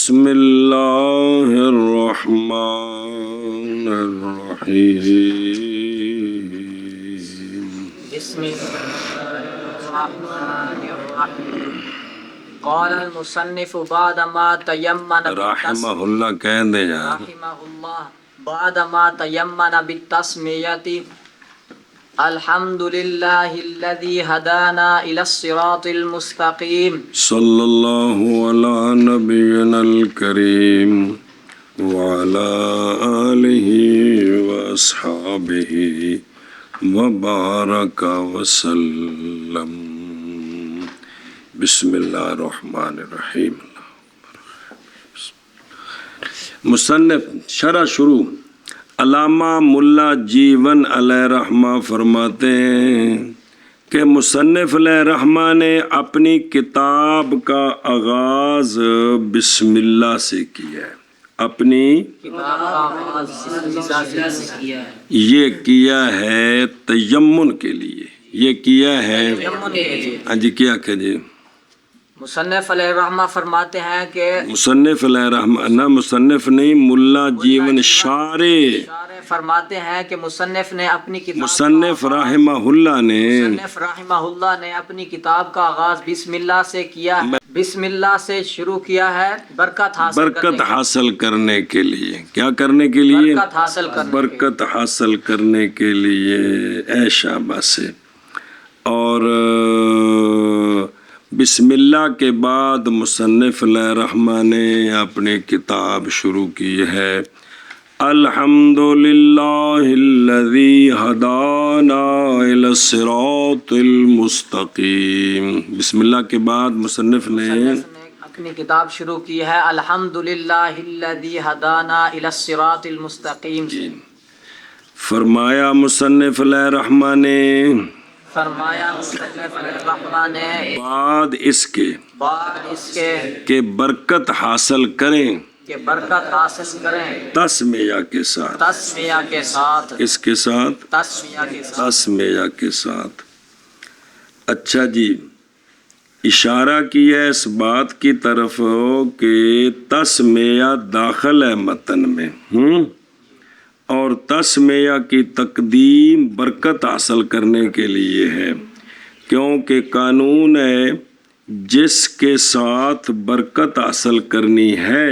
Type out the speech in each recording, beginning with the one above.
بسم اللہ الرحمن الرحیم بسم اللہ الرحمن الرحیم قال المصنف بعدما تیمن رحمہ اللہ کہہ دے یار رحمہ اللہ بعدما تیمن بالتسمیۃ الحمد للہ الذی ہدانا الی الصراط المستقیم صلی اللہ علی نبینا الکریم وعلی آلہ واصحابہ وبارک وسلم بسم اللہ الرحمن الرحیم مصنف شرح شروع علامہ ملا جیون علیہ رحمہ فرماتے ہیں کہ مصنف علیہ رحمہ نے اپنی کتاب کا آغاز بسم اللہ سے کیا ہے. اپنی کتاب کا آغاز بسم اللہ سے کیا ہے. یہ کیا ہے تیمن کے لیے. یہ کیا ہے تیمن کے لیے. ہاں جی کیا کہ جی مصنف علیہ الرحمہ فرماتے ہیں کہ مصنف علیہ رحمہ نہ مصنف نہیں ملا جیون شارع شارح فرماتے ہیں کہ مصنف نے اپنی کتاب مصنف رحمہ اللہ نے مصنف رحمہ اللہ نے اپنی کتاب کا آغاز بسم اللہ سے کیا ہے. بسم اللہ سے شروع کیا ہے برکت حاصل کرنے کے لیے. کیا کرنے کے لیے؟ برکت حاصل کرنے برکت حاصل کرنے کے لیے. اے شاباش سے. اور بسم اللہ کے بعد مصنف علیہ رحمہ نے اپنی کتاب شروع کی ہے الحمد للہ الذی ہدانا الی الصراط المستقیم. بسم اللہ کے بعد مصنف نے اپنی کتاب شروع کی ہے الحمد للہ الذی ہدانا الی الصراط المستقیم. فرمایا مصنف علیہ رحمہ نے فرمایا مصنف علیہ الرحمہ نے بعد اس کے کہ برکت حاصل کریں کہ برکت حاصل کریں تسمیہ کے ساتھ. تسمیہ کے ساتھ. اس کے ساتھ تسمیہ کے ساتھ. تسمیہ کے ساتھ. اچھا جی اشارہ کیا ہے اس بات کی طرف کہ تسمیہ داخل ہے متن میں اور تسمیہ کی تقدیم برکت حاصل کرنے کے لیے ہے کیونکہ قانون ہے جس کے ساتھ برکت حاصل کرنی ہے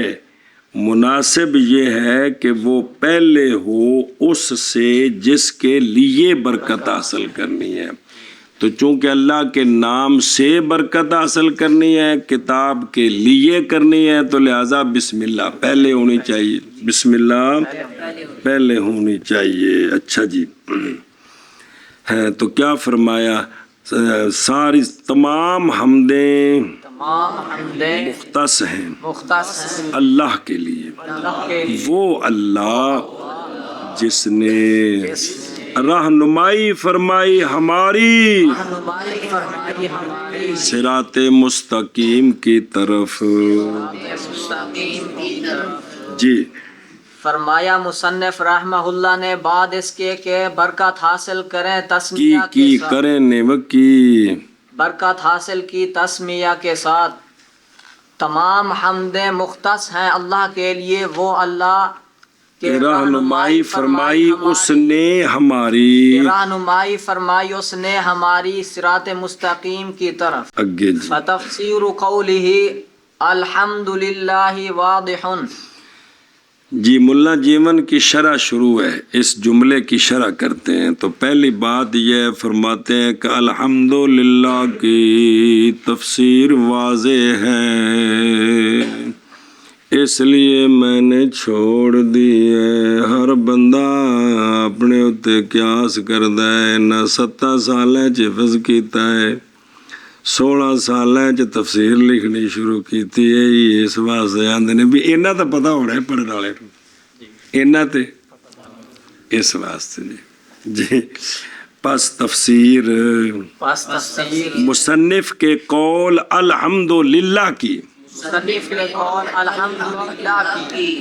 مناسب یہ ہے کہ وہ پہلے ہو اس سے جس کے لیے برکت حاصل کرنی ہے. تو چونکہ اللہ کے نام سے برکت حاصل کرنی ہے کتاب کے لیے کرنی ہے تو لہٰذا بسم اللہ پہلے ہونی چاہیے. بسم اللہ پہلے ہونی چاہیے. اچھا جی ہے تو کیا فرمایا ساری تمام حمدیں مختص ہیں اللہ کے لیے. وہ اللہ جس نے رہنمائی فرمائی ہماری صراط مستقیم کی طرف. جی فرمایا مصنف رحمہ اللہ نے بعد اس کے کہ برکت حاصل کریں تسمیہ کے ساتھ کریں نیوکی برکت حاصل کی تسمیہ کے ساتھ. تمام حمدیں مختص ہیں اللہ کے لیے وہ اللہ کہ رہنمائی فرمائی اس نے ہماری صراط مستقیم کی طرف. اگے جی فتفسیر قولہ الحمد للہ واضح. جی ملا جیون کی شرح شروع ہے. اس جملے کی شرح کرتے ہیں تو پہلی بات یہ فرماتے ہیں کہ الحمد للہ کی تفسیر واضح ہے اس لیے میں نے چھوڑ دی ہے. ہر بندہ اپنے اتے قیاس کردا ہے نہ 7 سالیں حفظ کیتا ہے 16 سالیں تفسیر لکھنی شروع کیتی ہے. اس واسطے آندے نے بھی اینا تو پتہ ہونا ہے پڑھن والے اینا تے اس واسطے جی پس تفسیر مصنف کے قول الحمد للہ کی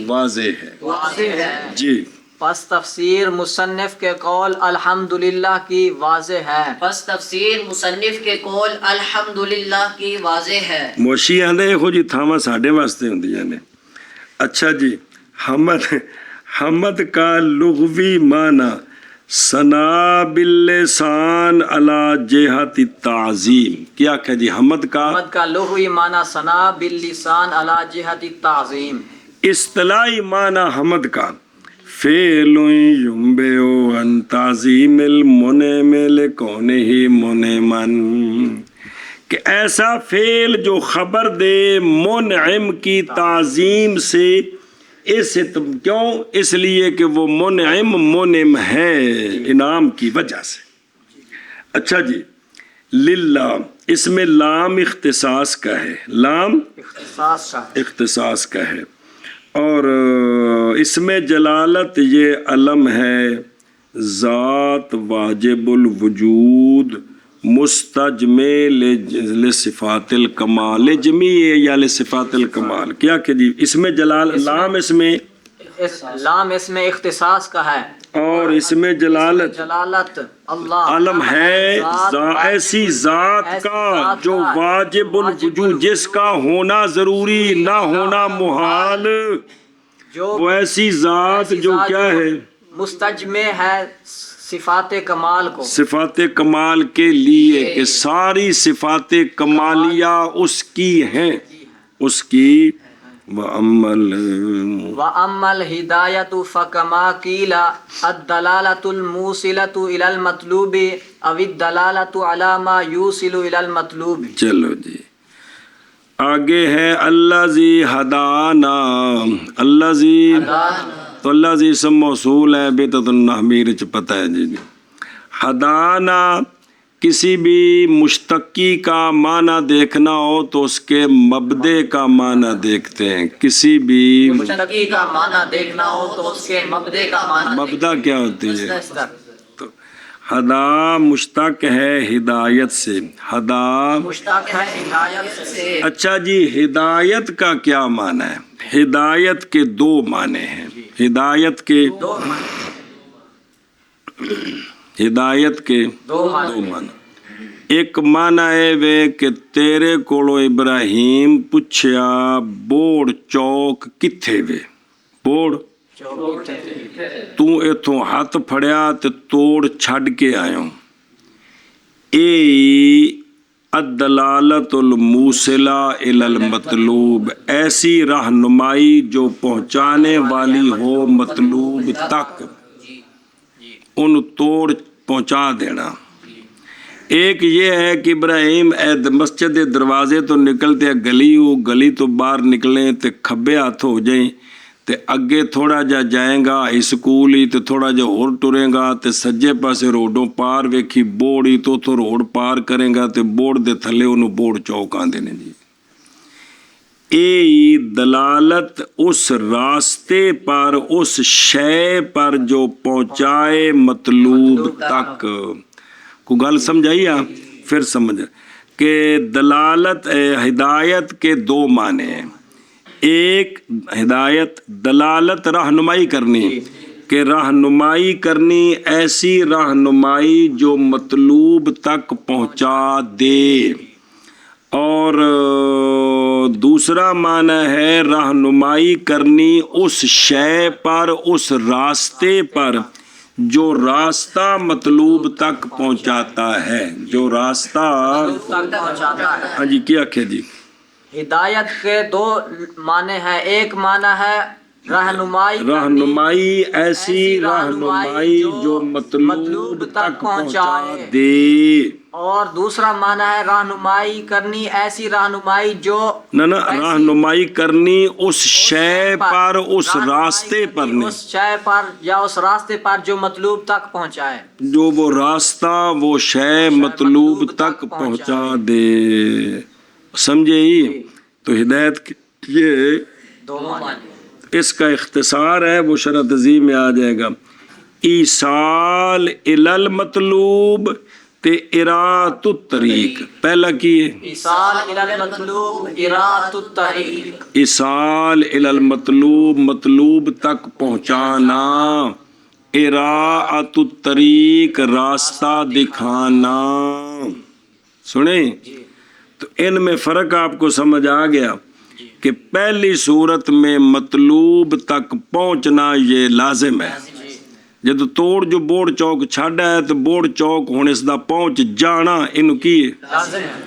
واضح ہے. جی پس تفسیر مصنف کے قول الحمدللہ کی واضح ہے. پس تفسیر مصنف کے قول الحمدللہ کی واضح ہے. موشی آندے ہو جی تھاواں ساڈے واسطے ہوندیاں نے اچھا جی، حمد کا لغوی معنی ثنا باللسان علی جہت التعظیم. کیا کہ جی حمد کا حمد کا لغوی معنی ثنا باللسان علی جہت التعظیم. اصطلاحی معنی حمد کا فعل ینبئ عن تعظیم المنعم لکونہ منعما، کہ ایسا فعل جو خبر دے منعم کی تعظیم سے. کیوں؟ اس لیے کہ وہ منعم ہے انعام کی وجہ سے. اچھا جی، للہ اس میں لام اختصاص کا ہے، لام اختصاص کا ہے، اور اس میں جلالت یہ علم ہے، ذات واجب الوجود مستجمع لصفات الکمال، جمیع یا لصفات الکمال. کیا کہ جی اس میں لام اس میں اختصاص کا ہے، اور اس میں جلالت اللہ علم ہے ایسی ذات کا جو واجب الوجود، جس کا ہونا ضروری نہ ہونا محال، وہ ایسی ذات جو کیا ہے مستجمع ہے صفات کمال کو، صفات کمال کے لیے، کہ ساری صفات کمالیہ اس کی ہیں، اس کی. وَأَمَّا الْهِدَایَةُ فَكَمَا قِیلَ الدَّلَالَةُ الْمُوصِلَةُ إِلَى الْمَطْلُوبِ أَوِ الدَّلَالَةُ عَلَى مَا يُوصِلُ إِلَى الْمَطْلُوبِ. چلو جی آگے ہے الذی ہدانا. الذی تو الذی اسم موصول ہے، بیتۃ النحمیر چ پتہ ہے جی. ہدانا کسی بھی مشتقی کا معنی دیکھنا ہو تو اس کے مبدے کا معنی دیکھتے ہیں. کسی بھی مشتقی کا معنی دیکھنا ہو تو اس کے مبدے کا معنی مبدا کیا ہوتی ہے؟ تو ہدا مشتق ہے ہدایت سے، ہدا مشتق ہے ہدایت سے. اچھا جی، ہدایت کا کیا معنی ہے؟ ہدایت کے دو معنی ہیں. ہدایت کے دو معنی. ایک معنی ہے وے کہ تیرے کولو ابراہیم پچھیا بوڑ چوک کتھے وے، بوڑ تو ایتھوں ہاتھ پھڑیا تے توڑ چھڈ کے آیوں. اے الدلالۃ الموصلہ الی المطلوب، ایسی رہنمائی جو پہنچانے والی ہو مطلوب تک، ان توڑ پہنچا دینا. ایک یہ ہے کہ ابراہیم مسجد دروازے تو نکلتے گلی، وہ گلی تو باہر نکلیں تے کھبے ہاتھ ہو جائیں تے اگے تھوڑا جا جائیں گا اسکول ہی تے تھوڑا جا اور ٹریں گا تے سجے پاسے روڈوں پار ویکھی بوڑ ہی تو روڈ پار کریں گا تے بوڑ دے تھلے انہوں بوڑ چوک آندے نے جی. اے دلالت اس راستے پر، اس شے پر جو پہنچائے مطلوب تک. کو گل سمجھائی آپ؟ پھر سمجھ کہ دلالت ہدایت کے دو معنی ہیں. ایک ہدایت، دلالت رہنمائی کرنی، کہ رہنمائی کرنی، ایسی رہنمائی جو مطلوب تک پہنچا دے. اور دوسرا معنی ہے رہنمائی کرنی اس شے پر، اس راستے پر جو راستہ مطلوب تک پہنچاتا ہے، جو راستہ ہاں جی کیا کہ جی. ہدایت کے دو معنی ہیں. ایک معنی ہے رہنمائی، ایسی رہنمائی جو مطلوب تک پہنچا دے. اور دوسرا معنی ہے رہنمائی کرنی، ایسی رہنمائی جو رہنمائی کرنی اس شے پر، اس راستے پر نہیں، اس شے پر یا اس راستے پر جو مطلوب تک پہنچائے، جو وہ راستہ وہ شے مطلوب تک پہنچا دے. سمجھے ہی؟ تو ہدایت یہ دو معنی. اس کا اختصار ہے، وہ شرح تہذیب میں آ جائے گا. ایصال الی المطلوب تے اراۃ الطریق. پہلا کی ہے ایصال الی المطلوب اراۃ الطریق. ایصال الی المطلوب، مطلوب تک پہنچانا. اراۃ الطریق، راستہ دکھانا. سنیں تو ان میں فرق آپ کو سمجھ آ گیا. کہ پہلی صورت میں مطلوب تک پہنچنا یہ لازم ہے. جدو توڑ جو بوڑ چوک چھاڑا ہے تو بوڑ چوک ہونے اس دا پہنچ جانا انہوں کی لازم ہے.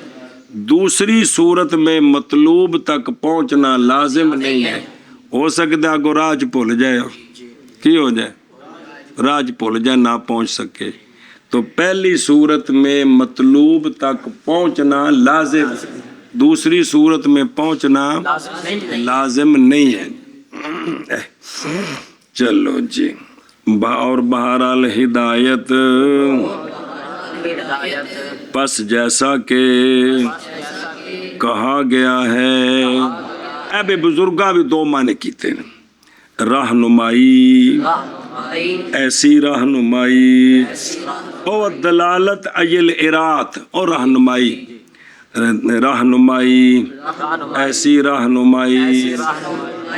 دوسری صورت میں مطلوب تک پہنچنا لازم نہیں ہے. ہو سکتا ہے کو راج بھول جائے کی ہو جائے راج بھول جائے نہ پہنچ سکے. تو پہلی صورت میں مطلوب تک پہنچنا لازم، دوسری صورت میں پہنچنا لازم نہیں ہے. چلو جی. اور بہرحال ہدایت پس جیسا کہ کہا گیا ہے. اب بزرگاں بھی دو معنی کیتے ہیں. رہنمائی، ایسی رہنمائی، اور دلالت ایل ارات، اور رہنمائی، رہنمائی، ایسی رہنمائی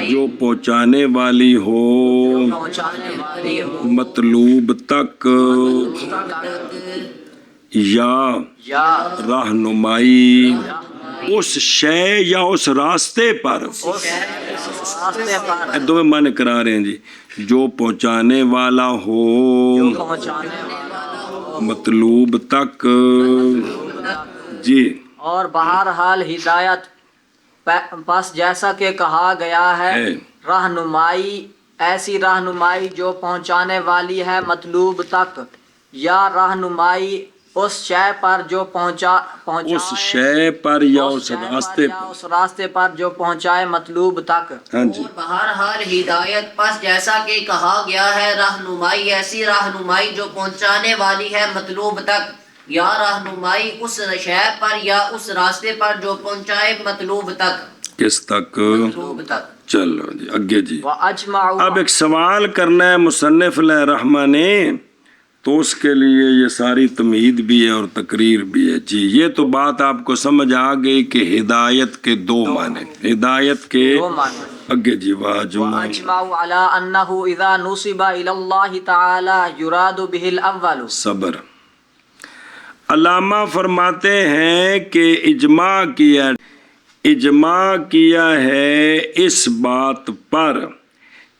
جو پہنچانے والی ہو مطلوب تک، یا رہنمائی اس شے یا اس راستے پر، دو میں معنی کرا رہے ہیں جی، جو پہنچانے والا ہو مطلوب تک. جی. اور بہرحال ہدایت بس جیسا کہ کہا گیا ہے رہنمائی، ایسی رہنمائی جو پہنچانے والی ہے مطلوب تک، یا رہنمائی اس شے پر جو اس شے پر یا اس راستے پر، اس راستے پر جو پہنچائے مطلوب تک. ہاں جی. بہرحال ہدایت پس جیسا کہ کہا گیا ہے رہنمائی، ایسی رہنمائی جو پہنچانے والی ہے مطلوب تک، یا رہنمائی اس شے پر یا اس راستے پر جو پہنچائے مطلوب تک. کس تک؟ مطلوب تک. چلو جی اگے جی. وَأَجْمَعُوا، اب ایک سوال کرنا ہے مصنف علیہ رحمہ نے، تو اس کے لیے یہ ساری تمہید بھی ہے اور تقریر بھی ہے. جی یہ تو بات آپ کو سمجھ آ گئی کہ ہدایت کے دو معنی، ہدایت کے دو معنی. اگے جی. واجمع وَأَجْمَعُوا عَلَىٰ أَنَّهُ إِذَا نُصِبَ إِلَى اللَّهِ تَعَالَى يُرَادُ بِهِ الْأَوَّلُ. صبر. علامہ فرماتے ہیں کہ اجماع کیا ہے اس بات پر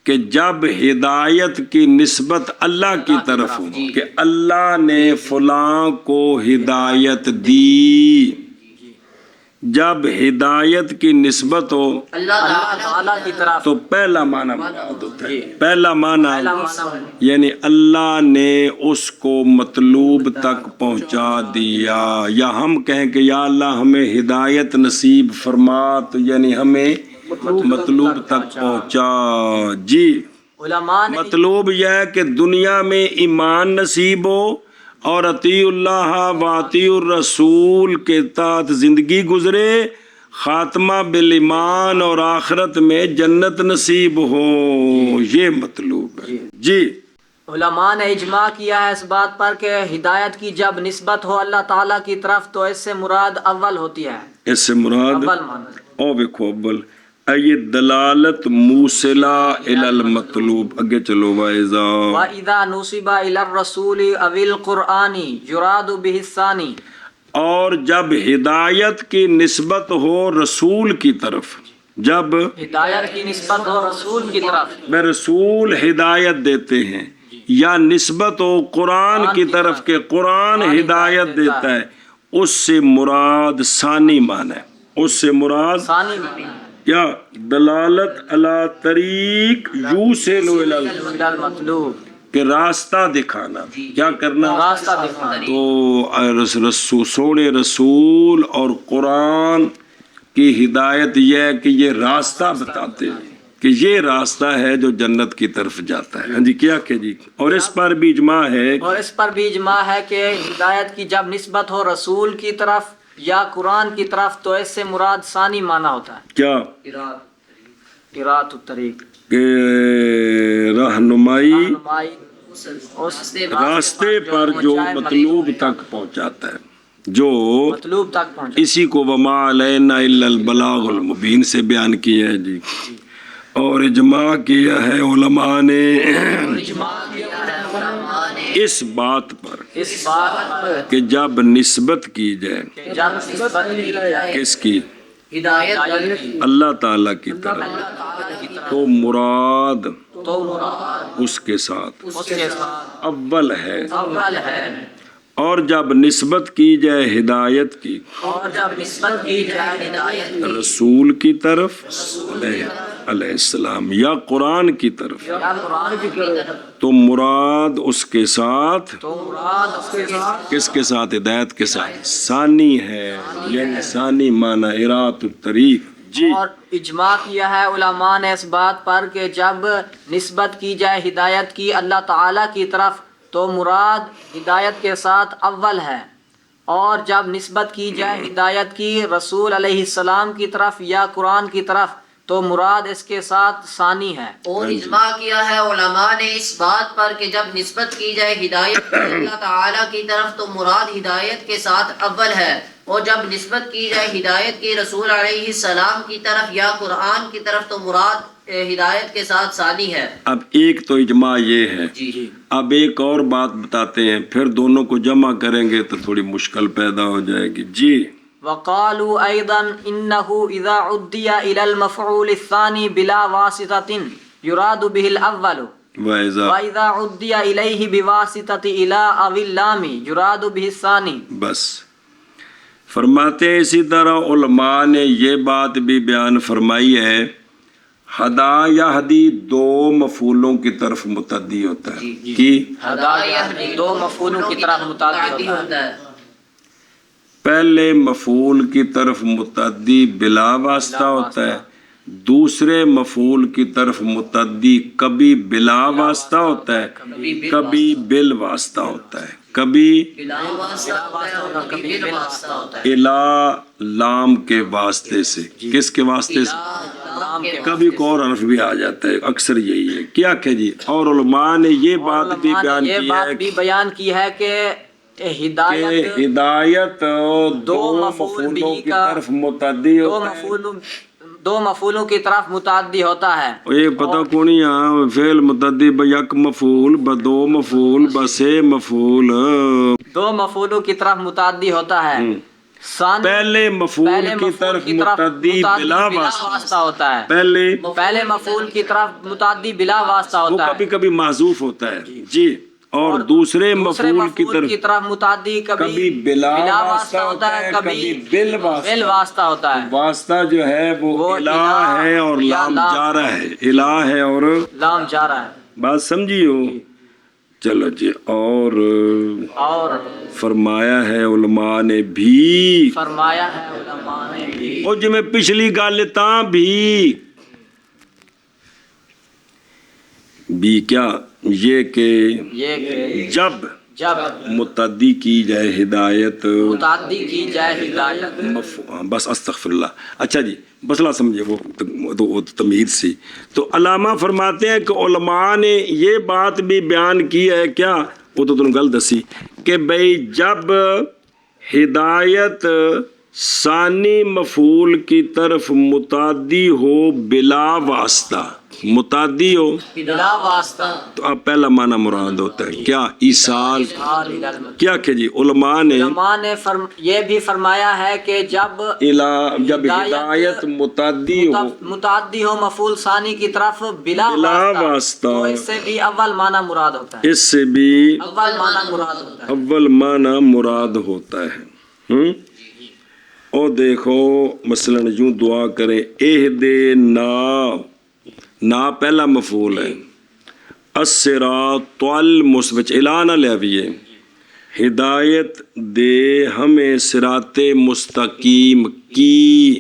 کہ جب ہدایت کی نسبت اللہ کی طرف ہو کہ اللہ نے فلاں کو ہدایت دی، جب ہدایت کی نسبت ہو اللہ اللہ کی طرف، تو پہلا معنی مراد ہوتا ہے. پہلا معنی یعنی اللہ نے اس کو مطلوب تک پہنچا دیا، یا ہم کہیں کہ یا اللہ ہمیں ہدایت نصیب فرما، تو یعنی ہمیں مطلوب تک پہنچا. جی. علماء نے مطلوب یہ ہے کہ دنیا میں ایمان نصیب ہو اور اطیع اللہ و اطیع الرسول کے تحت زندگی گزرے، خاتمہ بالایمان اور آخرت میں جنت نصیب ہو، یہ مطلوب ہے. جی. علماء نے اجماع کیا ہے اس بات پر کہ ہدایت کی جب نسبت ہو اللہ تعالیٰ کی طرف تو اس سے مراد اول ہوتی ہے. اس سے مراد اول معنی. او بکھو اول یہ دلالت موصلہ الی المطلوب. اگے چلو. وَإِذَا نُصِبَ إِلَى الرَّسُولِ أَوِ الْقُرْآنِ يُرَادُ بِهِ الثَّانِي. اور جب ہدایت کی نسبت ہو رسول کی طرف، جب ہدایت کی نسبت ہو رسول کی طرف، میں رسول ہدایت دیتے ہیں، یا نسبت ہو قرآن کی طرف کہ قرآن ہدایت دیتا ہے، اس سے مراد ثانی معنی ہے. اس سے مراد ثانی معنی کیا؟ دلالت علی طریق یوصل الی المطلوب، کہ راستہ دکھانا. کیا کرنا؟ راستہ دکھانا. تو سونے رسول اور قرآن کی ہدایت یہ ہے کہ یہ راستہ بتاتے ہیں کہ یہ راستہ ہے جو جنت کی طرف جاتا ہے. ہاں جی. کیا کہ جی. اور اس پر بھی اجماع ہے، اور اس پر بھی اجماع ہے کہ ہدایت کی جب نسبت ہو رسول کی طرف یا قرآن کی طرف تو اس سے مراد ثانی معنی ہوتا ہے. کیا؟ قرات الطریق، کہ رہنمائی اس راستے پر جو مطلوب تک پہنچاتا ہے، جو مطلوب تک پہنچا. اسی کو وما علینا الا البلاغ المبین سے بیان کیا ہے. جی. اور اجماع کیا ہے علماء نے اس بات پر کہ جب نسبت کی جائے، جب نسبت کی جائے کس کی؟ ہدایت کی اللہ تعالیٰ کی طرف، اللہ تعالیٰ کی طرف، تو مراد تو مراد اس کے ساتھ اس کے ساتھ اول ہے، اول ہے، اور جب نسبت کی جائے ہدایت کی اور جب نسبت کی جائے ہدایت کی رسول کی طرف علیہ السلام یا قرآن کی طرف، یا قرآن کی طرف، تو مراد اس کے ساتھ، تو مراد اس کے ساتھ کس کے ساتھ؟ ہدایت کے ساتھ ثانی ہے، یعنی ثانی معنی ارات الطریق. جی اور اجماع کیا ہے علماء نے اس بات پر کہ جب نسبت کی جائے ہدایت کی اللہ تعالیٰ کی طرف تو مراد ہدایت کے ساتھ اول ہے، اور جب نسبت کی جائے ہدایت کی رسول علیہ السلام کی طرف یا قرآن کی طرف تو مراد اس کے ساتھ ثانی ہے. اور اجماع کیا ہے علماء نے اس بات پر کہ جب نسبت کی جائے ہدایت کی اللہ تعالیٰ کی طرف تو مراد ہدایت کے ساتھ اول ہے، اور جب نسبت کی جائے ہدایت کی رسول علیہ السلام کی طرف یا قرآن کی طرف تو مراد ہدایت کے ساتھ ثانی ہے. اب ایک تو اجماع یہ ہے، جی اب ایک اور بات بتاتے ہیں، پھر دونوں کو جمع کریں گے تو تھوڑی مشکل پیدا ہو جائے گی. جی وقالوا ايضا انه اذا عدي الى المفعول الثاني بلا واسطة يراد به الاول، وَإِذَا واذا عدي اليه بواسطة الى او اللام يراد به الثاني. بس فرماتے ہیں اسی طرح علماء نے یہ بات بھی بیان فرمائی ہے، ہدا یا ہدی دو مفعولوں کی طرف متعدی ہوتا ہے. کی ہدایت دو مفعولوں کی طرف متعدی ہوتا ہے. پہلے مفعول کی طرف متعدی بلا واسطہ ہوتا ہے، دوسرے مفعول کی طرف متعدی کبھی بلا واسطہ ہوتا ہے، کبھی بال واسطہ ہوتا ہے، کبھی بلا واسطہ ہوتا ہے اور کبھی بال واسطہ ہوتا ہے. الا لام کے واسطے سے. کس کے واسطے سے؟ نام کے کبھی کو اور حرف بھی آ جاتا ہے، اکثر یہی ہے. کیا کہ جی اور علماء نے یہ بات بھی بیان یہ کی بات ہے بھی بیان کی ہے کہ کہ ہدایت ہدایت دو مفعول مفعولوں بھی کی کا طرف متعدی ہوتا ہے. دو مفعولوں کی طرف متعدی ہوتا ہے. یہ پتہ کونی ہاں فعل متعدی یک مفعول دو مفعول سے مفعول. دو مفعولوں کی طرف متعدی ہوتا ہے. ثانی پہلے مفعول کی طرف متعدی بلا واسطہ ہوتا ہے. پہلے مفعول کی طرف متعدی بلا واسطہ وہ ہوتا کبھی ہے، کبھی محذوف ہوتا ہے. جی اور دوسرے مفعول کی طرف متعدی کبھی بلا واسطہ ہوتا ہے، کبھی بال بل واسطہ ہوتا ہے. واسطہ جو ہے وہ الہ ہے اور لام جارہ ہے، الہ ہے اور لام جا رہا ہے. بات سمجھی ہو؟ چلو جی اور فرمایا ہے علماء نے بھی، فرمایا ہے علماء نے بھی، وہ جی میں پچھلی گل تاں بھی کیا یہ کہ جب متعدی کی جائے ہدایت، متعدی کی جائے ہدایت، بس استغفر اللہ. اچھا جی مسئلہ سمجھے وہ تمہید سی. تو علامہ فرماتے ہیں کہ علماء نے یہ بات بھی بیان کی ہے، کیا وہ تو تم گل دسی کہ بھئی جب ہدایت ثانی مفعول کی طرف متعدی ہو بلا واسطہ، متعدی ہو بلا واسطہ، تو اب پہلا معنی مراد ہوتا ہے کیا؟ ایصال. کیا کہ جی علماء نے یہ بھی فرمایا ہے کہ جب ہدایت متعدی ہو مفعول ثانی کی طرف بلا واسطہ تو اس سے بھی اول معنی مراد ہوتا ہے، اس سے بھی اول معنی مراد ہوتا ہے، اول معنی مراد ہوتا ہے. اور دیکھو مثلا یوں دعا کریں اہدنا، نا پہلا مفعول ہے، الصراط المستقیم، اعلان لیاویے ہدایت دے ہمیں صراط مستقیم کی.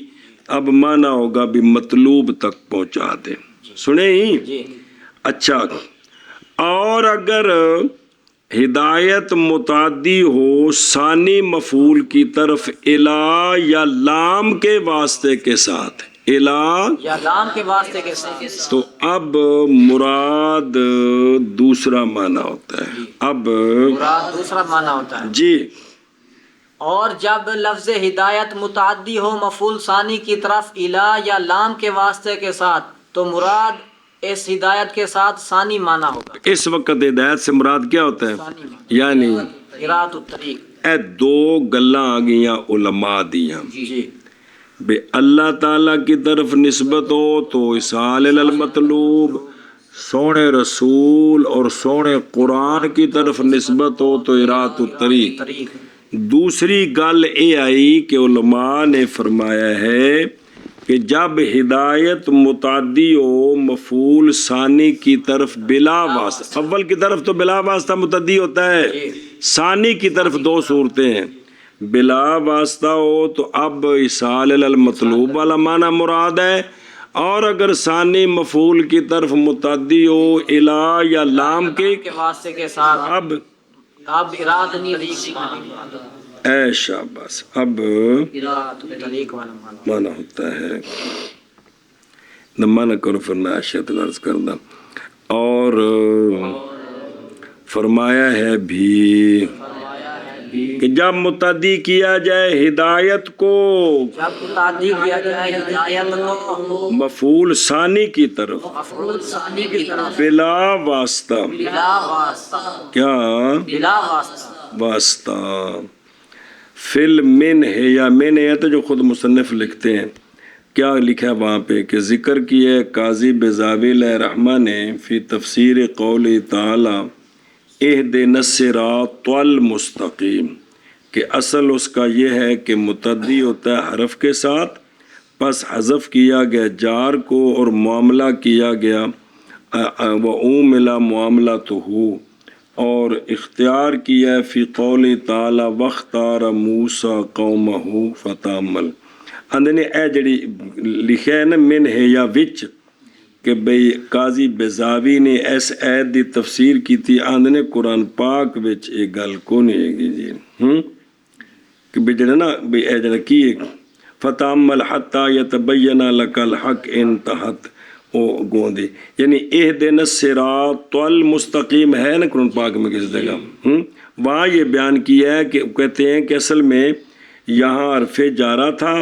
اب معنی ہوگا بھی مطلوب تک پہنچا دے. سنے ہی؟ اچھا اور اگر ہدایت متعدی ہو ثانی مفعول کی طرف الا یا لام کے واسطے کے ساتھ، الا یا لام کے واسطے کے ساتھ، تو اب مراد دوسرا معنی ہوتا ہے. اب مراد دوسرا معنی ہوتا ہے. جی اور جب لفظ ہدایت متعدی ہو مفعول ثانی کی طرف الا یا لام کے واسطے کے ساتھ تو مراد اس ہدایت کے ساتھ ثانی معنی ہوگا. اس وقت ہدایت سے مراد کیا ہوتا ہے؟ یعنی قراءت الطریق. اے دو گلاں آ گئیاں علماء دیاں. جی بے اللہ تعالیٰ کی طرف نسبت ہو تو اصال المطلوب، سونے رسول اور سونے قرآن کی طرف نسبت ہو تو ارات الطریق۔ دوسری گل یہ آئی کہ علماء نے فرمایا ہے کہ جب ہدایت متعدی ہو مفعول ثانی کی طرف بلا واسطہ، اول کی طرف تو بلا واسطہ متعدی ہوتا ہے، ثانی کی طرف دو صورتیں ہیں، بلا واسطہ ہو تو اب اصال المطلوب والا معنی مراد ہے، اور اگر ثانی مفعول کی طرف متعدی ہو الا یا لام کے واسطے کے ساتھ اب اراد نہیں، اے شاباش، اب طریق والا معنی مانا ہوتا ہے نہ مانا کرو پھر میں عشیت عرض کردہ۔ اور فرمایا ہے بھی کہ جب متعدی کیا جائے ہدایت کو جب متعدی کیا جائے ہدایت کو مفعول ثانی کی طرف مفعول ثانی کی طرف بلا واسطہ، بلا واسطہ، کیا بلا واسطہ، واسطہ فل من ہے یا من ہے تو جو خود مصنف لکھتے ہیں، کیا لکھا ہے وہاں پہ کہ ذکر کی ہے قاضی بیضاوی علیہ رحمہ نے فی تفسیر قول تعالی اہدنا الصراط المستقیم، کہ اصل اس کا یہ ہے کہ متعدی ہوتا ہے حرف کے ساتھ، پس حذف کیا گیا جار کو اور معاملہ کیا گیا وَأُومِلَ مُعَامَلَتُهُ، اور اختیار کیا ہے فی قول تعالی وَاخْتَارَ مُوسَىٰ قَوْمَهُ فَتَأَمَّلْ۔ اندنے اے جڑی لکھا ہے نا من ہے یا وچ، کہ بھئی قاضی بیضاوی نے اس عید دی تفسیر کی تھی، آندنے قرآن پاک وچ ایک گل کو نہیں ہے گی جی کہ بھئی جڑا نا بھئی اے جڑا کی ہے فَتَأَمَّلْ حَتَّى يَتَبَيَّنَ لَكَ الْحَقُّ انتہت او گوندی، یعنی اہدنا الصراط المستقیم ہے نا قرآن پاک میں کس جگہ، وہاں یہ بیان کیا ہے کہ کہتے ہیں کہ اصل میں یہاں حرف جارہ تھا،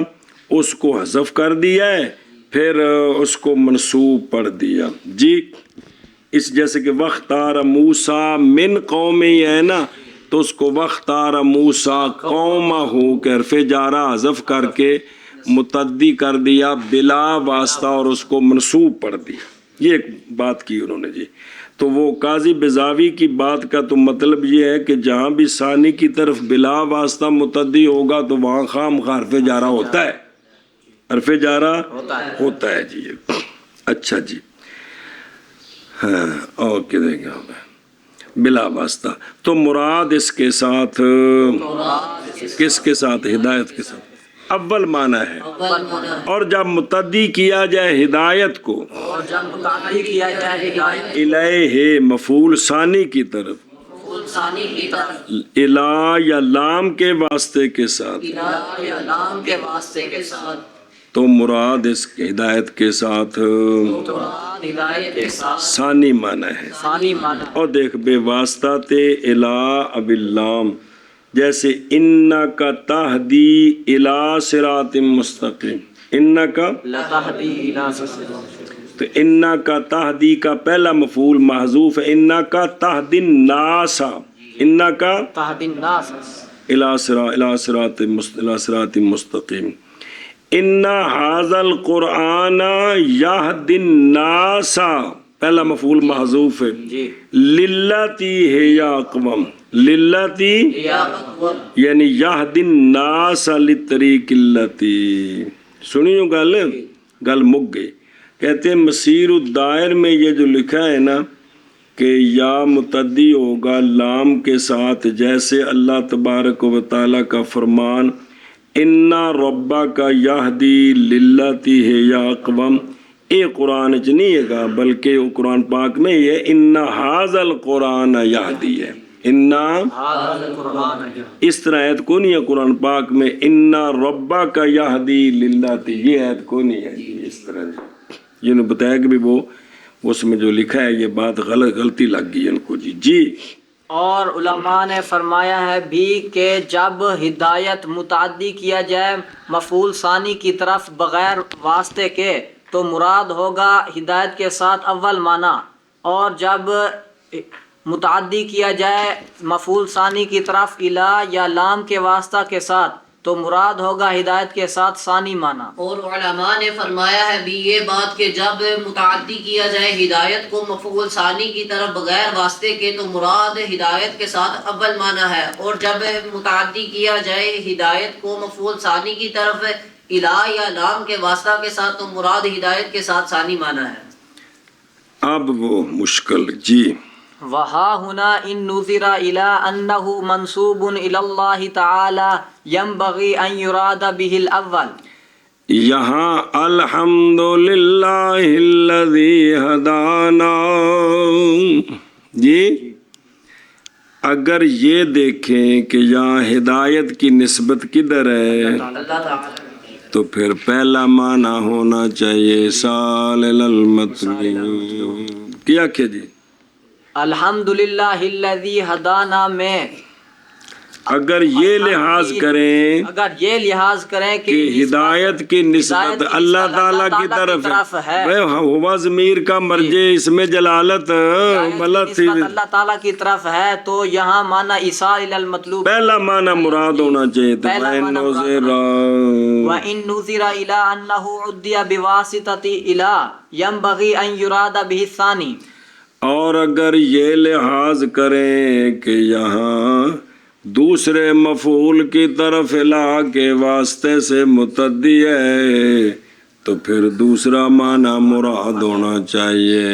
اس کو حذف کر دیا ہے، پھر اس کو منصوب پڑھ دیا جی، اس جیسے کہ وَاخْتَارَ مُوسَىٰ من قومی ہے نا، تو اس کو وَاخْتَارَ مُوسَىٰ قَوْمَهُ کہ حرف جارہ حذف کر کے متعدی کر دیا بلا واسطہ اور اس کو منصوب پڑھ دیا، یہ ایک بات کی انہوں نے جی۔ تو وہ قاضی بیضاوی کی بات کا تو مطلب یہ ہے کہ جہاں بھی ثانی کی طرف بلا واسطہ متعدی ہوگا تو وہاں خام خواہ حرف جارہ ہوتا ہے، حرف جارہ ہوتا ہے جی۔ اچھا جی، ہاں اور کدھر گیا ہوگا بلا واسطہ، تو مراد اس کے ساتھ کس کے ساتھ؟ ہدایت کے ساتھ اول معنی ہے، اور جب متعدی کیا جائے ہدایت کو اور جب متعدی کیا جائے ہدایت الیہ مفعول ثانی کی طرف مفعول ثانی کی طرف الا یا لام کے واسطے کے ساتھ، الہ یا لام کے واسطے کے ساتھ، تو مراد اس ہدایت کے ساتھ مراد ہدایت کے ساتھ ثانی معنی ہے۔ ثانی معنی، اور دیکھ بے واسطہ تے الا اب اللام، جیسے انکا تہدی الی صراط مستقیم، انکا لتہدی الی صراط، تو انکا تہدی کا پہلا مفعول محذوف ہے، انکا تہدی الناس، انکا تہدی الناس، الی صراط مستقیم، ان ھذا القرآن یہدی الناس، پہلا مفعول محذوف ہے، جی للتی ہی اقوم، للتی یا اکبر، یعنی یہدی الناس للطریق اللتی، سنیو گل مک گئی۔ کہتے ہیں مسیر الدائر میں یہ جو لکھا ہے نا کہ یا متعدی ہوگا لام کے ساتھ، جیسے اللہ تبارک و تعالیٰ کا فرمان اِنَّا رَبَّكَ يَهْدِي لِلَّتِي هِيَ اقوم، یہ قرآن چ نہیں ہے گا بلکہ وہ قرآن پاک میں یہ اِنَّ ھَذَا الْقُرْآنَ يَهْدِي ہے، اِنَّا ھذا القرآن، اس طرح عید کو نہیں ہے قرآن پاک میں اِنَّا رَبَّكَ يَهْدِي لِلَّتِي، یہ عید کو نہیں ہے اس طرح یہ نے بتایا کہ بھی وہ اس میں جو لکھا ہے یہ بات غلطی لگ گئی ان کو جی جی۔ اور علماء نے فرمایا ہے بھی کہ جب ہدایت متعدی کیا جائے مفعول ثانی کی طرف بغیر واسطے کے تو مراد ہوگا ہدایت کے ساتھ اول معنی، اور جب متعدی کیا جائے مفعول ثانی کی طرف الا یا لام کے واسطہ کے ساتھ تو مراد ہوگا ہدایت کے ساتھ ثانی معنی. اور علماء نے فرمایا ہے بھی یہ بات کہ جب متعدی کیا جائے ہدایت کو مفعول ثانی کی طرف بغیر واسطے کے تو مراد ہدایت کے ساتھ اول معنی ہے، اور جب متعدی کیا جائے ہدایت کو مفعول ثانی کی طرف الہ یا لام کے واسطہ کے ساتھ تو مراد ہدایت کے ساتھ ثانی معنی ہے. اب وہ مشکل جی وہا ہنا ان نظر الى انه منصوب الى اللہ تعالی ينبغي ان يراد به الاول. یہاں الحمد للہ الذی ہدانا جی اگر یہ دیکھیں کہ یہاں ہدایت کی نسبت کدھر ہے اللہ تعالی تو پھر پہلا معنی ہونا چاہیے سال المطلوب. کیا کہ جی الحمدللہ الذی ہدانا میں اگر یہ لحاظ کریں اگر یہ لحاظ کریں کہ ہدایت کی نسبت اللہ تعالیٰ کی طرف ہے ہوا ضمیر کا مرجع اس میں جلالت غلط اللہ تعالیٰ کی طرف ہے تو یہاں معنی ایصال الی المطلوب پہلا معنی مراد ہونا چاہیے تھا. وَإِن نُظِرَ إِلَىٰ أَنَّهُ عُدِّيَ بِوَاسِطَةِ إِلَىٰ يَنبَغِي أَن يُرَادَ بِهِ الثَّانِي. اور اگر یہ لحاظ کریں کہ یہاں دوسرے مفعول کی طرف الہ کے واسطے سے متعدی ہے تو پھر دوسرا معنی مراد ہونا چاہیے.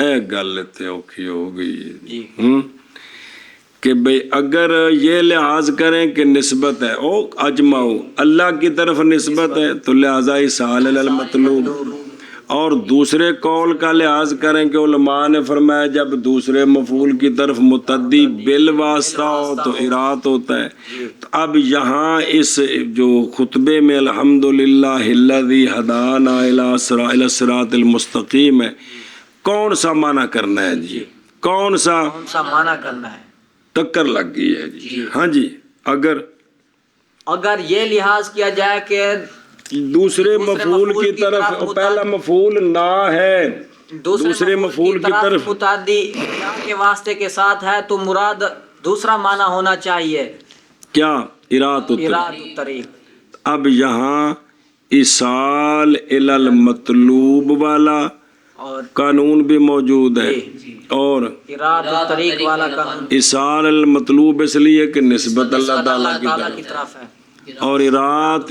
اے گل تے اوکھی ہو گئی کہ بھئی اگر یہ لحاظ کریں کہ نسبت ہے او اجمعو اللہ کی طرف نسبت ہے تو لہذا ایصال الی المطلوب، اور دوسرے قول کا لحاظ کریں کہ علماء نے فرمایا جب دوسرے مفعول کی طرف متعدی بالواسطہ ہو تو اراد ہوتا ہے. تو اب یہاں اس جو خطبے میں الحمدللہ الذی ہدانا الی الصراط المستقیم ہے کون سا معنی کرنا ہے جی کون سا معنی کرنا ہے ٹکر لگ گئی ہے جی. ہاں جی اگر یہ لحاظ کیا جائے کہ دوسرے مفعول کی طرف پہلا مفعول نہ ہے دوسرے مفعول کی طرف متعدی کے واسطے کے ساتھ ہے تو مراد دوسرا معنی ہونا چاہیے کیا اراد الطریق. اب یہاں ایصال الی المطلوب والا قانون بھی موجود ہے اور اراد الطریق والا قانون. ایصال المطلوب اس لیے کہ نسبت اللہ تعالیٰ کی طرف ہے اور اراد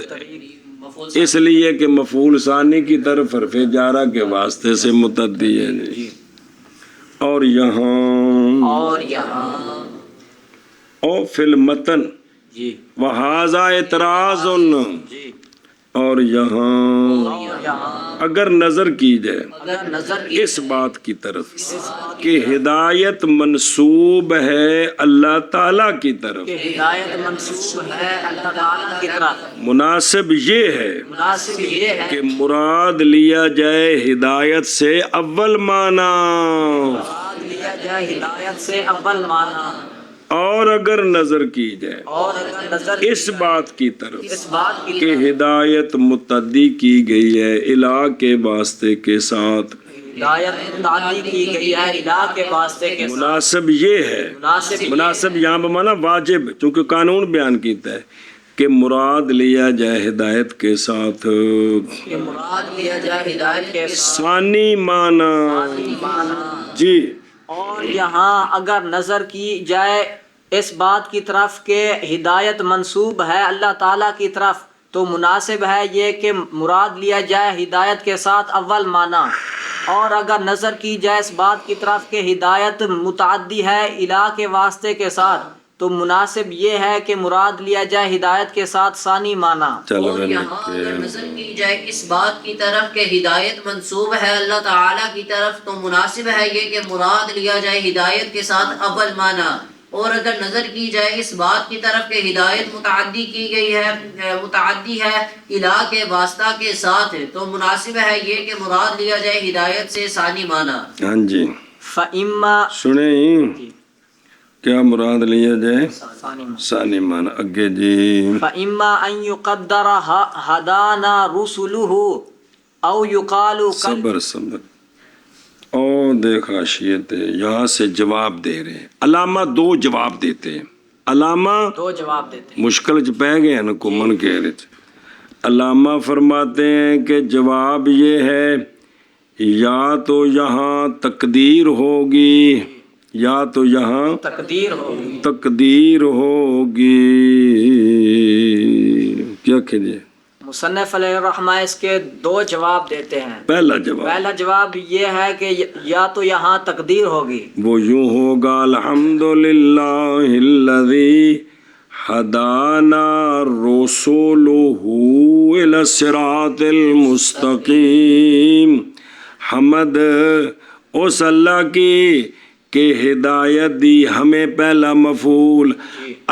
اس لیے کہ مفعول ثانی کی طرف حرف جارہ کے واسطے سے متعدی ہے جی. اور یہاں او فی المتن جی وہذا اعتراض اور یہاں اگر نظر کی جائے اس بات کی طرف کہ ہدایت منسوب ہے اللہ تعالیٰ کی طرف ہدایت منسوب ہے اللہ تعالیٰ کی طرف مناسب یہ ہے کہ مراد لیا جائے ہدایت سے اول معنی ہدایت سے اول معنی اور اگر نظر کی جائے اس بات کی طرف کہ ہدایت متعدی کی گئی ہے الہ کے واسطے کے ساتھ مناسب یہ ہے مناسب یہاں بمانا واجب چونکہ قانون بیان کیتا ہے کہ مراد لیا جائے ہدایت کے ساتھ ثانی معنی جی. اور یہاں اگر نظر کی جائے اس بات کی طرف کہ ہدایت منسوب ہے اللہ تعالیٰ کی طرف تو مناسب ہے یہ کہ مراد لیا جائے ہدایت کے ساتھ اول معنی. اور اگر نظر کی جائے اس بات کی طرف کہ ہدایت متعدی ہے الہ کے واسطے کے ساتھ تو مناسب یہ ہے کہ مراد لیا جائے ہدایت کے ساتھ ثانی معنی. اور یہاں اگر نظر کی جائے اس بات کی طرف کہ ہدایت منسوب ہے اللہ تعالیٰ کی طرف تو مناسب ہے یہ کہ مراد لیا جائے ہدایت کے ساتھ اول معنی. اور اگر نظر کی جائے اس بات کی طرف کہ ہدایت متعدی کی گئی ہے متعدی ہے الہ کے واسطہ کے ساتھ تو مناسب ہے یہ کہ مراد لیا جائے ہدایت سے ثانی معنی. ہاں جی فَإِمَّا سنیں کیا مراد لیا جائے ثانی معنی اگے جی. فَإِمَّا أَن يُقَدَّرَ هَدَانَا رُسُلُهُ أَوْ يُقَالُ صبر او دیکھ حاشیت ہے یہاں سے جواب دے رہے ہیں علامہ دو جواب دیتے ہیں علامہ دو جواب دیتے ہیں. مشکل چ پہ گئے نا کمن کے علامہ فرماتے ہیں کہ جواب یہ ہے یا تو یہاں تقدیر ہوگی یا تو یہاں تقدیر ہوگی. تقدیر ہوگی. کیا کہیے مصنف علیہ الرحمہ اس کے دو جواب دیتے ہیں. پہلا جواب پہلا جواب یہ ہے کہ یا تو یہاں تقدیر ہوگی وہ یوں ہوگا الحمدللہ الذی ہدانا رسولہ الی الصراط المستقیم. حمد اس اللہ کی کہ ہدایت دی ہمیں پہلا مفعول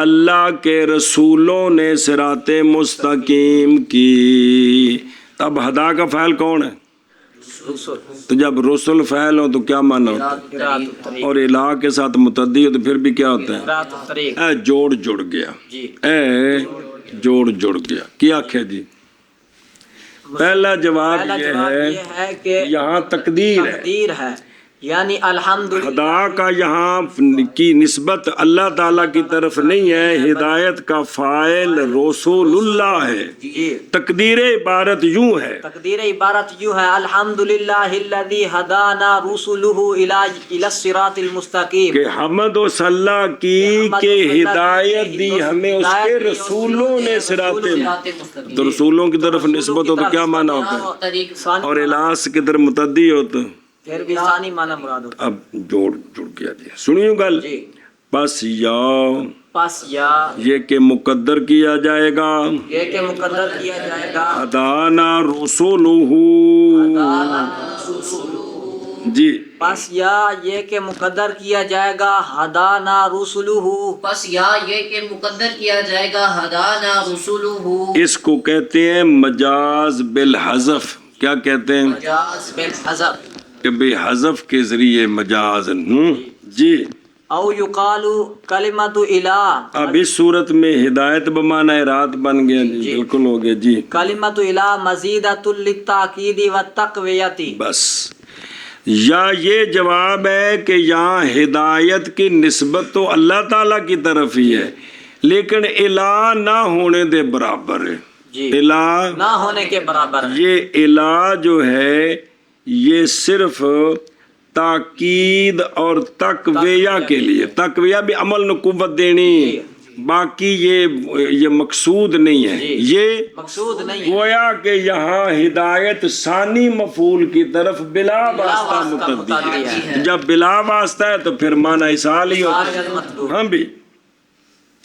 اللہ کے رسولوں نے صراط مستقیم کی. اب ہدا کا فعل کون ہے؟ تو جب رسول فعل ہو تو کیا معنی ہوتا ہے؟ اور الہ کے ساتھ متعدی ہو تو پھر بھی کیا ہوتا ہے؟ اے جوڑ جڑ گیا. اے جوڑ جڑ گیا. کیا آخیا جی؟ پہلا جواب یہ ہے کہ یہاں تقدیر ہے یعنی الحمدللہ خدا کا یہاں کی نسبت اللہ تعالیٰ کی طرف نہیں ہے. ہدایت کا فاعل رسول اللہ ہے. تقدیر عبارت یوں ہے تقدیر عبارت یوں ہے الحمدللہ الذی ہدانا رسولہ الی الصراط المستقیم کہ حمد و صلاح کی کہ ہدایت دی ہمیں اس کے رسولوں نے صراط. تو رسولوں کی طرف نسبت ہو تو کیا معنی ہوتا ہے؟ اور الہاس کی طرف متعدی ہو تو پھر بھی ثانی معنی مراد ہوتا اب جوڑ جڑ گیا جی. سنیو گل جی. پس یا یہ کہ مقدر کیا جائے گا یہ کہ مقدر کیا جائے گا ہدانا رسولہ جی. پس یا یہ کہ مقدر کیا جائے گا ہدانا رسولہ پس یا یہ کہ مقدر کیا جائے گا ہدانا رسولہ. اس کو کہتے ہیں مجاز بالحذف. کیا کہتے ہیں؟ مجاز بالحذف کہ بے حذف کے ذریعے مجاز. جی. او یقال کلمۃ الہ اب اس صورت میں ہدایت بمعنی رات بن گیا جی. بالکل ہو گیا جی. کلمۃ الہ مزیدۃ للتاکید والتقویۃ. بس یا یہ جواب ہے کہ یہاں ہدایت کی نسبت تو اللہ تعالیٰ کی طرف ہی ہے لیکن الہ نہ ہونے دے برابر ہے. جی. الہ نہ ہونے کے برابر ہے. یہ الہ جو ہے یہ صرف تاکید اور تقویہ کے لیے. تقویہ بھی عمل نو قوت دینی باقی یہ مقصود نہیں ہے. یہ مقصود نہیں ہے. گویا کہ یہاں ہدایت ثانی مفعول کی طرف بلا واسطہ متعدی ہے. جب بلا واسطہ ہے تو پھر معنی اصال ہی ہوتا ہے. ہم بھی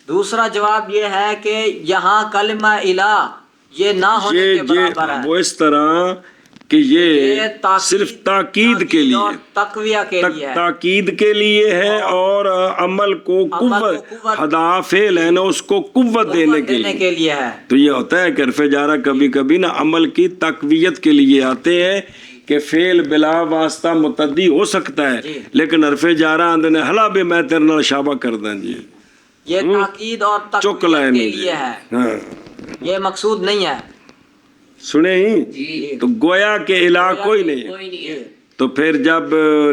دوسرا جواب یہ ہے کہ یہاں کلمہ الہ یہ نہ ہونے کے برابر ہے. وہ اس طرح کہ یہ صرف تاکید کے لیے تقویہ کے لیے ہے. تاکید کے لیے ہے اور عمل کو قوت ہدا فعل ہے نا اس کو قوت دینے کے لیے ہے. تو یہ ہوتا ہے کہ حرف جارہ کبھی کبھی نا عمل کی تقویت کے لیے آتے ہیں کہ فعل بلا واسطہ متعدی ہو سکتا ہے لیکن حرف جارہ آندے نے حلا بھی میں تیرے نال شابہ کردہ جی. یہ تاکید اور تقویت کے لیے ہے. یہ مقصود نہیں ہے. سنے ہی تو گویا کہ الہ کوئی نہیں ہے. تو پھر جب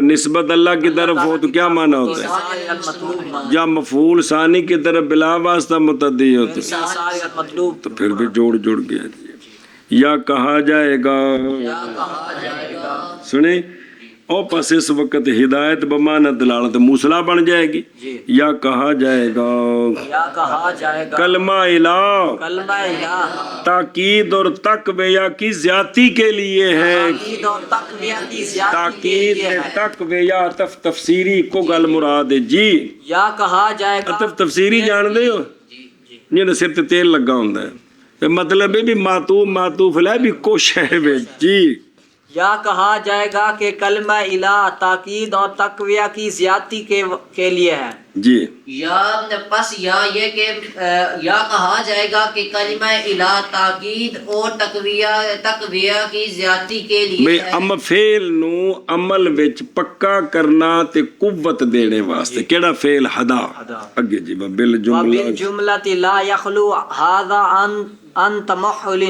نسبت اللہ کی طرف ہو تو کیا معنی ہوتا ہے؟ یا مفعول ثانی کی طرف بلا واسطہ متعدی ہوتا ہے تو پھر بھی جوڑ جڑ گیا جی. یا کہا جائے گا سنیں او پس اس وقت ہدایت بمعنی دلالت موصلہ بن جائے گی. یا کہا جائے گا کلمہ الہ تاکید اور تقویہ کی زیادتی کے لیے ہے. تاکید تقویہ تفسیری کو گل مراد ہے جی. یا کہا جائے گا تفسیری جان دے ہو جنہیں سر تے تیل لگا ہوندا ہے مطلب ہے بھی معطوف ہے بھی کچھ ہے جی. یا کہا جائے گا کہ کلمہ الہ تاکید اور تقویہ کی زیادتی کے لیے ہے جی. یا پس یا یہ کہ یا کہا جائے گا کہ کلمہ الہ تاکید اور تقویہ کی زیادتی کے لیے ہے. ام فعل نو عمل وچ پکا کرنا تے قوت دینے واسطے کیڑا فعل ہدا اگے جی بالجملۃ لا یخلو ھذا عن تمحل.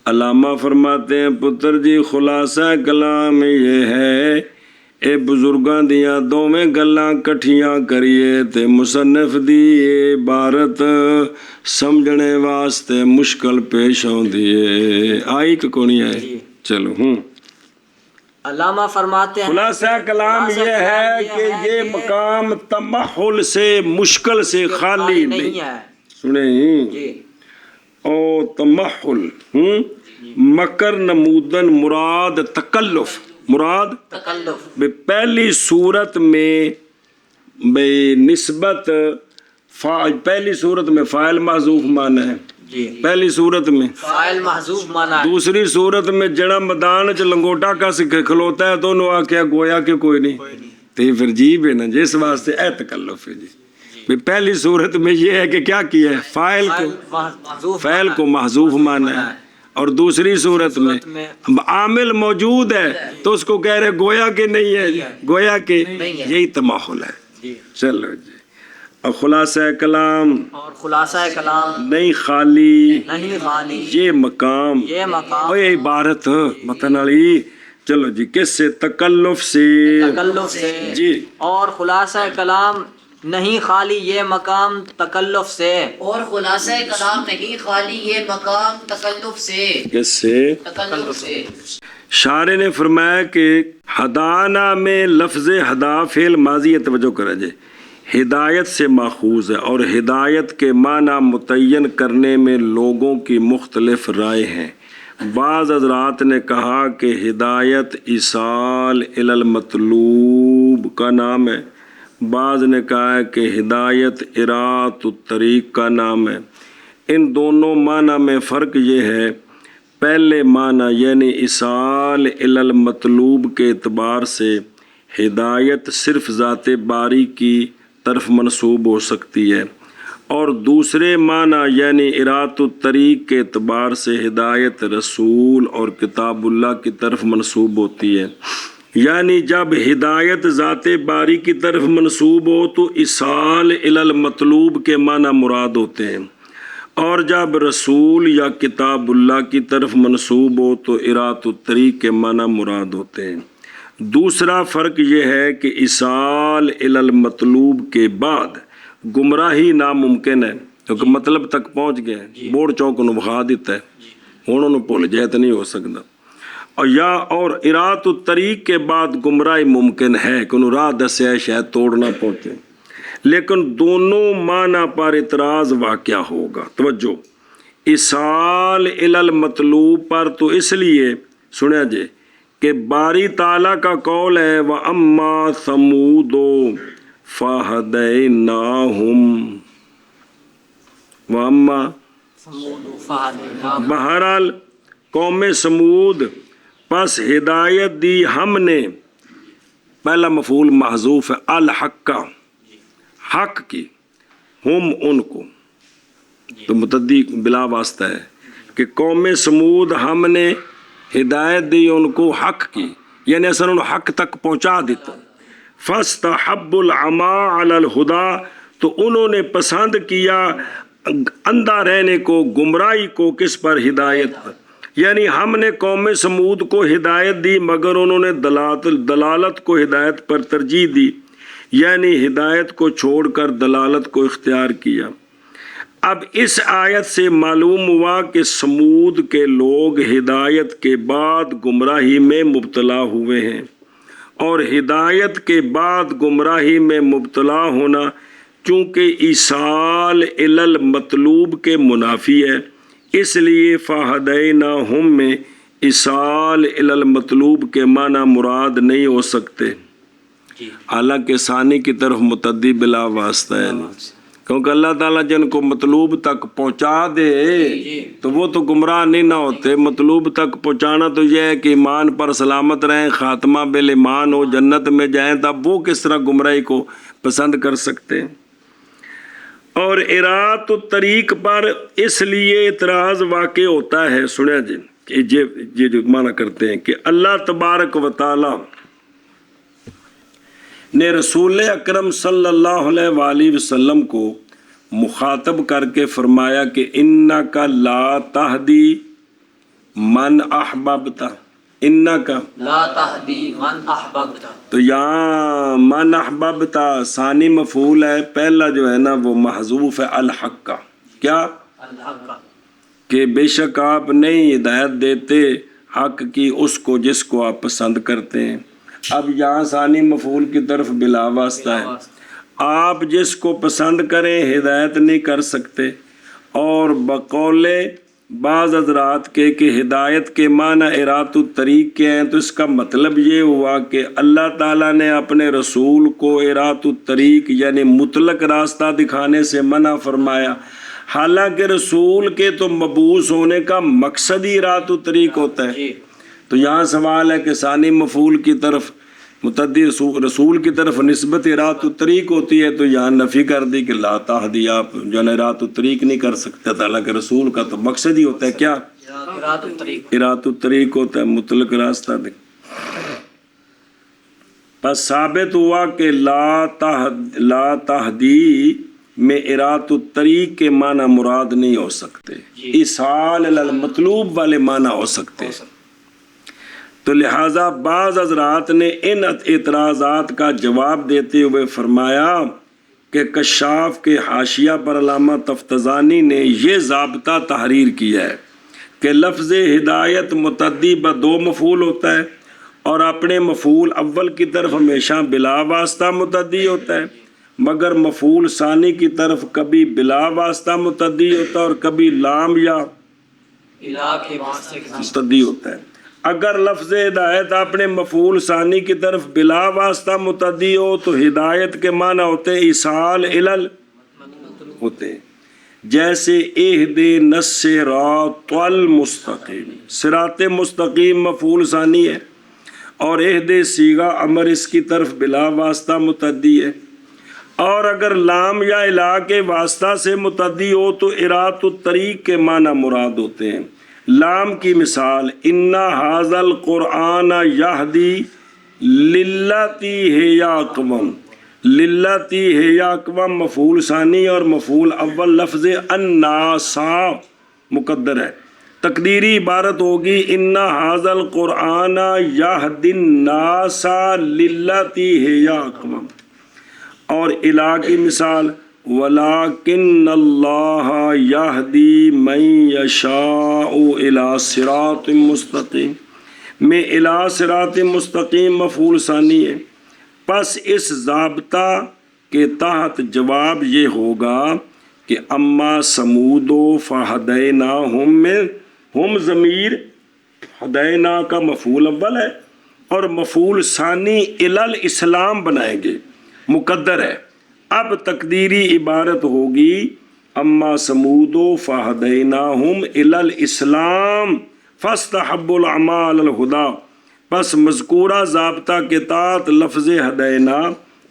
علامہ فرماتے ہیں پتر جی خلاصہ کلام یہ ہے اے بزرگاں دیاں دوویں گلاں کٹھیاں کریے تے مصنف دی اے عبارت سمجھنے واسطے مشکل پیش ہوندی ہے. آئی کہ کونی ہے؟ چلو علامہ فرماتے ہیں خلاصہ کلام یہ ہے کہ یہ مقام تمحل سے مشکل سے خالی نہیں ہے. سنیں جی او تمحل مکر نمودن مراد تکلف، مراد تکلف. بے پہلی صورت میں بے نسبت پہلی صورت میں فاعل محذوف مانا ہے، جی پہلی صورت میں فاعل محذوف مانا ہے. دوسری صورت میں جڑا میدان چ لنگوٹا کس کے کھلوتا ہے تو انہوں آکھیا گویا کہ کوئی نہیں، تو یہ پھر جیب ہے نا، جس واسطے اے تکلف ہے جی. پہلی صورت میں یہ ہے کہ کیا کیا ہے، فاعل کو محذوف مانا ہے، اور دوسری صورت میں عامل موجود ہے تو اس کو کہہ رہے گویا کہ نہیں ہے، گویا کہ یہی تمحل ہے. چلو جی اور خلاصہ کلام اور خلاصہ کلام نہیں خالی نہیں خالی یہ مقام اور یہ عبارت متن علی. چلو جی کس سے؟ تکلف سے. تکلف سے جی اور خلاصہ کلام نہیں خالی یہ مقام تکلف سے. اور خلاصہ کلام نہیں خالی یہ مقام تکلف سے. کس سے؟ تکلف سے. شاعر نے فرمایا کہ ہدانا میں لفظ ہدا فعل ماضی ہے، توجہ کرا جائے، ہدایت سے ماخوذ ہے، اور ہدایت کے معنی متعین کرنے میں لوگوں کی مختلف رائے ہیں. بعض حضرات نے کہا کہ ہدایت ایصال الی المطلوب کا نام ہے، بعض نے کہا ہے کہ ہدایت اراۃ الطریق کا نام ہے. ان دونوں معنی میں فرق یہ ہے، پہلے معنی یعنی ایصال الی المطلوب کے اعتبار سے ہدایت صرف ذات باری کی طرف منسوب ہو سکتی ہے، اور دوسرے معنی یعنی اراۃ الطریق کے اعتبار سے ہدایت رسول اور کتاب اللہ کی طرف منسوب ہوتی ہے. یعنی جب ہدایت ذات باری کی طرف منسوب ہو تو ایصال الی المطلوب کے معنی مراد ہوتے ہیں، اور جب رسول یا کتاب اللہ کی طرف منسوب ہو تو اراۃ الطریق کے معنی مراد ہوتے ہیں. دوسرا فرق یہ ہے کہ ایصال الی المطلوب کے بعد گمراہی ناممکن ہے، کیونکہ مطلب تک پہنچ گئے، بوڑ چوک انہوں بخا دیتا ہے، ہوں انہوں بھول جائے تو نہیں ہو سکتا. اور اراۃ الطریق کے بعد گمراہی ممکن ہے کہ انہوں راہ دسے ہے شاید توڑنا پہنچے، لیکن دونوں معنی پر اعتراض واقع ہوگا. توجہ، ایصال الی المطلوب پر تو اس لیے سنیا جائے کہ باری تعالیٰ کا قول ہے وَأَمَّا ثَمُودُ فَهَدَيْنَاهُمْ. وَأَمَّا بہرحال قوم سمود پس ہدایت دی ہم نے، پہلا مفعول محذوف ہے، الحق کا، حق کی، ہم ان کو، تو متعدی بلا واسطہ ہے کہ قوم سمود ہم نے ہدایت دی ان کو حق کی، یعنی اصلا انہوں حق تک پہنچا دیتا. فاستحب العمی علی الہدی، تو انہوں نے پسند کیا اندھا رہنے کو، گمراہی کو، کس پر؟ ہدایت پر. یعنی ہم نے قوم سمود کو ہدایت دی مگر انہوں نے دلالت کو ہدایت پر ترجیح دی، یعنی ہدایت کو چھوڑ کر دلالت کو اختیار کیا. اب اس آیت سے معلوم ہوا کہ سمود کے لوگ ہدایت کے بعد گمراہی میں مبتلا ہوئے ہیں، اور ہدایت کے بعد گمراہی میں مبتلا ہونا چونکہ ایصال الی المطلوب کے منافی ہے، اس لیے فَهَدَيْنَاهُمْ میں ایصال الی المطلوب کے معنی مراد نہیں ہو سکتے، حالانکہ ثانی کی طرف متعدی بلا واسطہ ہے، کیونکہ اللہ تعالیٰ جن کو مطلوب تک پہنچا دے تو وہ تو گمراہ نہیں نہ ہوتے. مطلوب تک پہنچانا تو یہ ہے کہ ایمان پر سلامت رہیں، خاتمہ بالایمان ہو، جنت میں جائیں، تب وہ کس طرح گمراہی کو پسند کر سکتے ہیں. اور اراۃ الطریق پر اس لیے اعتراض واقع ہوتا ہے، سنیا جی کہ یہ جو معنی کرتے ہیں کہ اللہ تبارک و تعالی نے رسول اکرم صلی اللہ علیہ وآلہ وسلم کو مخاطب کر کے فرمایا کہ انک لا تہدی من احببت، انکا لا تہدی من احببت. تو یہاں من احببتا ثانی مفعول ہے، پہلا جو ہے نا وہ محذوف ہے الحق کا. کیا الحق کا. کہ بے شک آپ نہیں ہدایت دیتے حق کی اس کو جس کو آپ پسند کرتے ہیں. اب یہاں ثانی مفعول کی طرف بلا واسطہ ہے. آپ جس کو پسند کریں ہدایت نہیں کر سکتے. اور بقول بعض حضرات کے کہ ہدایت کے معنی ارات الطریق کے ہیں، تو اس کا مطلب یہ ہوا کہ اللہ تعالیٰ نے اپنے رسول کو ارات الطریق یعنی مطلق راستہ دکھانے سے منع فرمایا، حالانکہ رسول کے تو مبعوث ہونے کا مقصد ہی ارات الطریق ہوتا ہے. تو یہاں سوال ہے کہ ثانی مفعول کی طرف متعدی رسول کی طرف نسبت ارات الطریق ہوتی ہے، تو یہاں نفی کر دی کہ لا تہدی، آپ جو ہے ارات الطریق نہیں کر سکتے. تعالیٰ کے رسول کا تو مقصد ہی ہوتا ہے کیا؟ ارات الطریق. ارات الطریق ہوتا ہے مطلق راستہ. پس ثابت ہوا کہ لا تہدی میں ارات الطریق کے معنی مراد نہیں ہو سکتے، ایصال الی المطلوب والے معنی ہو سکتے. تو لہٰذا بعض حضرات نے ان اعتراضات کا جواب دیتے ہوئے فرمایا کہ کشاف کے حاشیہ پر علامہ تفتزانی نے یہ ضابطہ تحریر کیا ہے کہ لفظ ہدایت متعدی بدو مفعول ہوتا ہے اور اپنے مفعول اول کی طرف ہمیشہ بلا واسطہ متعدی ہوتا ہے، مگر مفعول ثانی کی طرف کبھی بلا واسطہ متعدی ہوتا ہے اور کبھی لام یا الہ کے واسطے کے ساتھ. متعدی ہوتا ہے. اگر لفظ ہدایت اپنے مفعول ثانی کی طرف بلا واسطہ متعدی ہو تو ہدایت کے معنی ہوتے ایصال الل ہوتے ہیں. جیسے اہدنا الصراط المستقیم، صراط مستقیم مفعول ثانی ہے اور اہد صیغہ امر اس کی طرف بلا واسطہ متعدی ہے. اور اگر لام یا الہ کے واسطہ سے متعدی ہو تو ارات الطریق کے معنی مراد ہوتے ہیں. لام کی مثال انا ھذا القرآن یہدی للتی ہی اقوم، للتی ہی اقوم مفعول ثانی اور مفعول اول لفظ الناسا مقدر ہے. تقدیری عبارت ہوگی انا ھذا القرآن یہدی الناس للتی ہی اقوم. اور الہ کی مثال وَلَٰكِنَّ اللَّهَ يَهْدِي مَن يَشَاءُ إِلَىٰ صِرَاطٍ مُسْتَقِيمٍ میں الى صراط مستقیم مفعول ثانی ہے. پس اس ضابطہ کے تحت جواب یہ ہوگا کہ اما سمود فہدیناہم میں ہم ضمیر ہدینا کا مفعول اول ہے اور مفعول ثانی الی الاسلام بنائیں گے، مقدر ہے. اب تقدیری عبارت ہوگی اما سمود فہدیناہم الی الاسلام فاستحبوا العمى علی الہدی. پس مذکورہ ضابطہ کے تحت لفظ ہدینا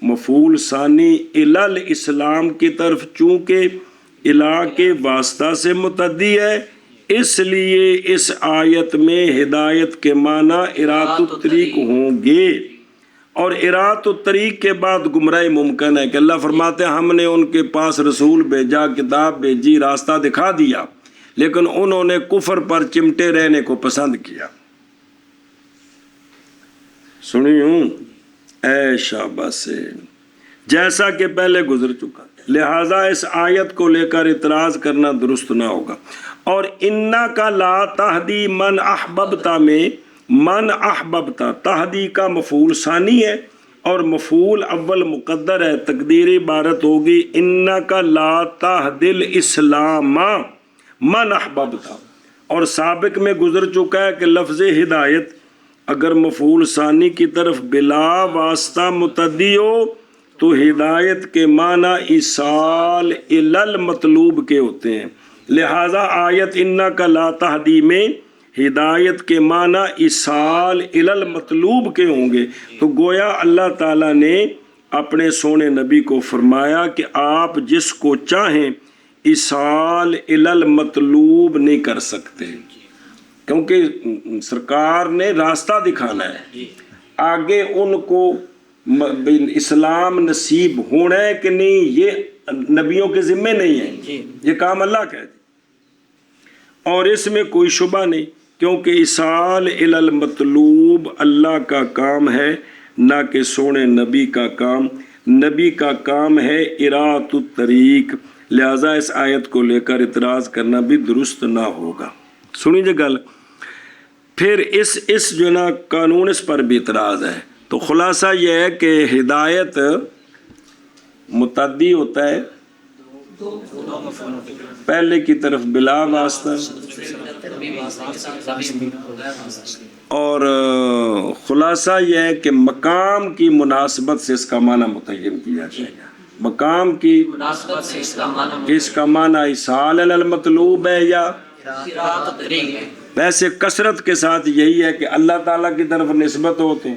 مفعول ثانی الی الاسلام کی طرف چونکہ الی کے واسطہ سے متعدی ہے، اس لیے اس آیت میں ہدایت کے معنی ارات الطریق ہوں گے. اور ارات الطریق کے بعد گمراہی ممکن ہے کہ اللہ فرماتے ہیں ہم نے ان کے پاس رسول بھیجا، کتاب بھیجی، راستہ دکھا دیا، لیکن انہوں نے کفر پر چمٹے رہنے کو پسند کیا. سنیوں اے شاباش سے جیسا کہ پہلے گزر چکا، لہٰذا اس آیت کو لے کر اعتراض کرنا درست نہ ہوگا. اور انا کا لا تہدی من احببتا میں من احببتا تہدی کا مفعول ثانی ہے اور مفعول اول مقدر ہے. تقدیری عبارت ہوگی انا کا لا تہدی الاسلام من احببتا. اور سابق میں گزر چکا ہے کہ لفظ ہدایت اگر مفعول ثانی کی طرف بلا واسطہ متعدی ہو تو ہدایت کے معنی ایصال الی المطلوب کے ہوتے ہیں. لہذا آیت انا کا لا تہدی میں ہدایت کے معنی ایصال الی المطلوب کے ہوں گے. تو گویا اللہ تعالیٰ نے اپنے سونے نبی کو فرمایا کہ آپ جس کو چاہیں ایصال الی المطلوب نہیں کر سکتے، کیونکہ سرکار نے راستہ دکھانا ہے. آگے ان کو اسلام نصیب ہونا ہے کہ نہیں یہ نبیوں کے ذمے نہیں ہے، یہ کام اللہ کا ہے. اور اس میں کوئی شبہ نہیں کیونکہ اصال الی المطلوب اللہ کا کام ہے، نہ کہ سونے نبی کا کام۔ نبی کا کام ہے اراۃ الطریق، لہٰذا اس آیت کو لے کر اعتراض کرنا بھی درست نہ ہوگا۔ سنی جی گل، پھر اس جو نا قانون اس پر بھی اعتراض ہے۔ تو خلاصہ یہ ہے کہ ہدایت متعدی ہوتا ہے، پہلے کی طرف بلا واسطہ، اور خلاصہ یہ ہے کہ مقام کی مناسبت سے اس کا معنی متعین کیا جائے گا۔ مقام کی مناسبت سے اس کا معنی اس کا معنی اصال الی المطلوب ہے یا اراۃ الطریق ہے۔ ویسے کثرت کے ساتھ یہی ہے کہ اللہ تعالیٰ کی طرف نسبت ہو تو،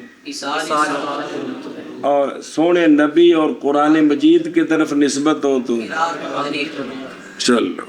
اور سونے نبی اور قرآن مجید کی طرف نسبت ہو تو، چلو۔